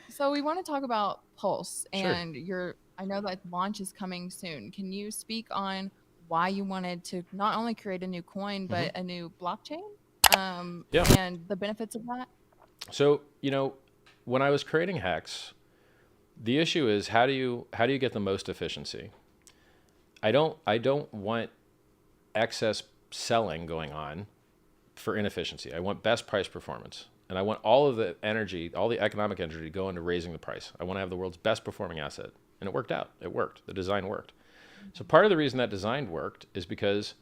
So we want to talk about Pulse Sure. and I know that launch is coming soon. Can you speak on why you wanted to not only create a new coin, Hmm. but a new blockchain, Yeah. and the benefits of that? So, when I was creating Hex, the issue is how do you get the most efficiency? I don't want excess selling going on for inefficiency. I want best price performance. And I want all of the energy, all the economic energy to go into raising the price. I want to have the world's best performing asset. And it worked out. It worked. The design worked. So part of the reason that design worked is because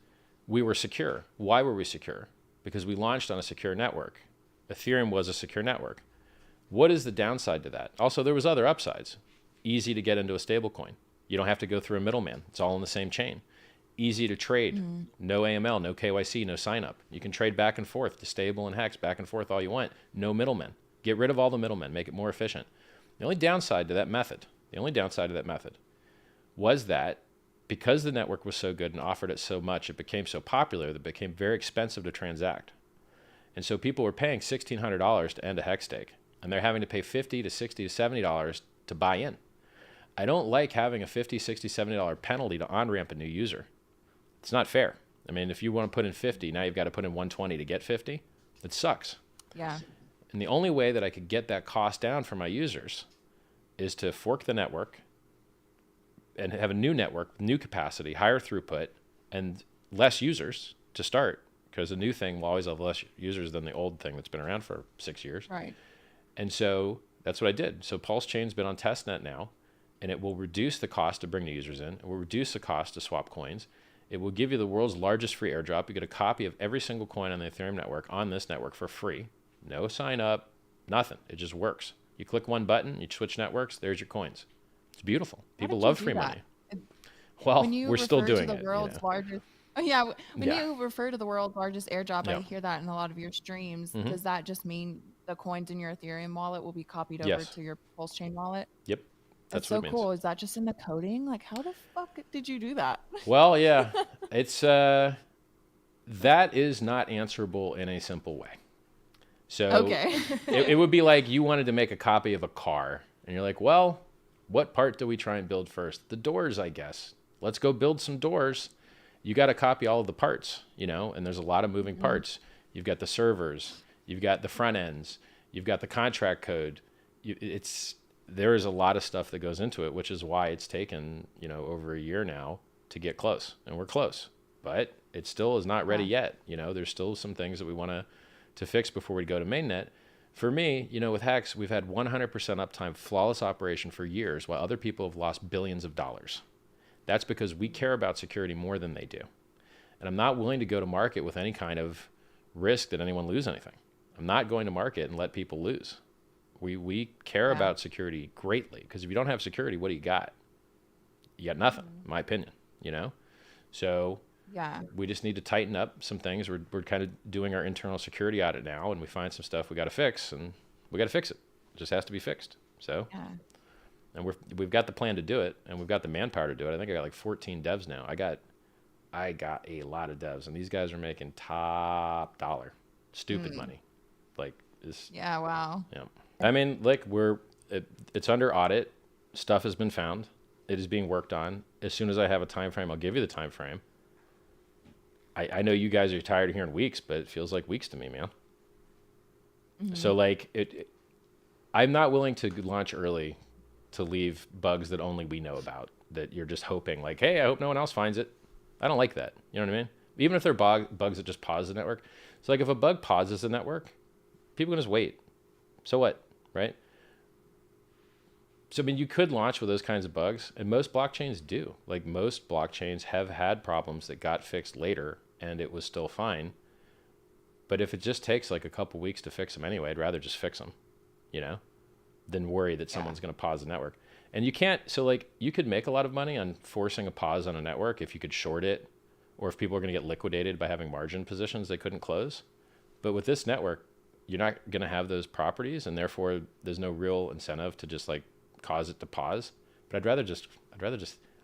we were secure. Why were we secure? Because we launched on a secure network. Ethereum was a secure network. What is the downside to that? Also, there was other upsides. Easy to get into a stablecoin. You don't have to go through a middleman. It's all in the same chain. Easy to trade. Mm, No AML, no KYC, no sign up. You can trade back and forth to stable and Hex, back and forth all you want. No middlemen. Get rid of all the middlemen. Make it more efficient. The only downside to that method, was that because the network was so good and offered it so much, it became so popular that it became very expensive to transact. And so people were paying $1,600 to end a Hex stake, and they're having to pay $50 to $60 to $70 to buy in. I don't like having a $50, $60, $70 penalty to on-ramp a new user. It's not fair. I mean, if you want to put in 50, now you've got to put in 120 to get 50. It sucks. yeah. And the only way that I could get that cost down for my users is to fork the network and have a new network, new capacity, higher throughput, and less users to start, because the new thing will always have less users than the old thing that's been around for 6 years. Right. And so that's what I did. So Pulsechain's been on testnet now, and it will reduce the cost to bring new users in. It will reduce the cost to swap coins. It will give you the world's largest free airdrop. You get a copy of every single coin on the Ethereum network on this network for free. No sign up, nothing. It just works. You click one button, you switch networks, there's your coins. It's beautiful. How People did you love do free that? money. Uh, Well, When you we're still refer to doing the it. world's largest, oh yeah, when Yeah. you refer to the world's largest airdrop, I Yeah. hear that in a lot of your streams. Hmm. Does that just mean the coins in your Ethereum wallet will be copied over Yes. to your Pulse Chain wallet? Yep. That's That's what so it means. cool. Is that just in the coding? Like, how the fuck did you do that? Well, yeah. It's that is not answerable in a simple way. So Okay. it would be like you wanted to make a copy of a car, and you're like, well, what part do we try and build first? The doors, I guess. Let's go build some doors. You got to copy all of the parts, and there's a lot of moving Mhm. parts. You've got the servers, you've got the front ends, you've got the contract code. There is a lot of stuff that goes into it, which is why it's taken, over a year now to get close, and we're close, but it still is not ready Yeah. yet. There's still some things that we want to fix before we go to mainnet. For me, with Hex, we've had 100% uptime, flawless operation for years, while other people have lost billions of dollars. That's because we care about security more than they do. And I'm not willing to go to market with any kind of risk that anyone lose anything. I'm not going to market and let people lose. We care Yeah. about security greatly, because if you don't have security, what do you got? You got nothing, in my opinion. So Yeah. we just need to tighten up some things. We're kind of doing our internal security audit now, and we find some stuff we got to fix, and we got to fix it. It just has to be fixed. So, Yeah. and we've got the plan to do it, and we've got the manpower to do it. I think I got like 14 devs now. I got a lot of devs, and these guys are making top dollar, stupid Mm. money. Like this, Yeah. Wow. yeah. I mean, like it's under audit. Stuff has been found. It is being worked on. As soon as I have a time frame, I'll give you the time frame. I know you guys are tired of hearing weeks, but it feels like weeks to me, man. Hmm. So like I'm not willing to launch early to leave bugs that only we know about, that you're just hoping like, hey, I hope no one else finds it. I don't like that. You know what I mean? Even if they're bugs that just pause the network. So like if a bug pauses the network, people can just wait. So what, right? So I mean, you could launch with those kinds of bugs, and most blockchains do. Like most blockchains have had problems that got fixed later, and it was still fine. But if it just takes like a couple weeks to fix them anyway, I'd rather just fix them, you know, than worry that Yeah. someone's going to pause the network. And you can't. So like you could make a lot of money on forcing a pause on a network if you could short it, or if people are going to get liquidated by having margin positions they couldn't close. But with this network, you're not going to have those properties, and therefore there's no real incentive to just like cause it to pause. But I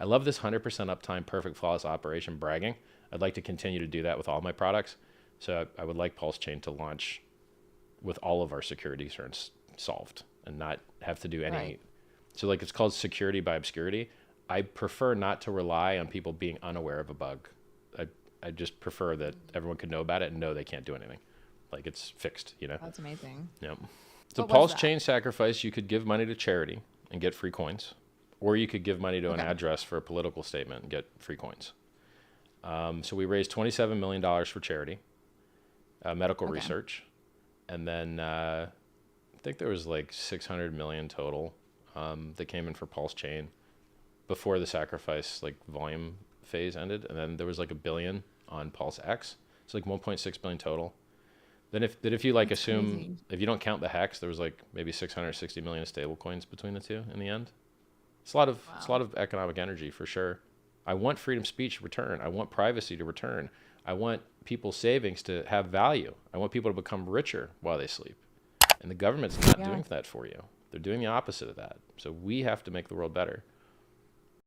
love this 100% uptime, perfect, flawless operation bragging. I'd like to continue to do that with all my products. So I would like Pulsechain to launch with all of our security concerns solved. and not have to do any. Right. So like it's called security by obscurity. I prefer not to rely on people being unaware of a bug. I just prefer that everyone could know about it and know they can't do anything. Like it's fixed, you know? That's amazing. Yep. So What was that? Pulsechain Sacrifice, you could give money to charity and get free coins, or you could give money to an Okay. address for a political statement and get free coins. So we raised $27 million for charity, medical Okay. research, and then I think there was like 600 million total that came in for Pulsechain before the sacrifice like volume phase ended, and then there was like $1 billion on Pulsex. It's like 1.6 billion total. Then if you like That's assume crazy. if you don't count the hex, there was like maybe 660 million stable coins between the two in the end. It's a lot of economic energy for sure. I want freedom of speech to return. I want privacy to return. I want people's savings to have value. I want people to become richer while they sleep. And the government's not Yeah. doing that for you. They're doing the opposite of that. So we have to make the world better.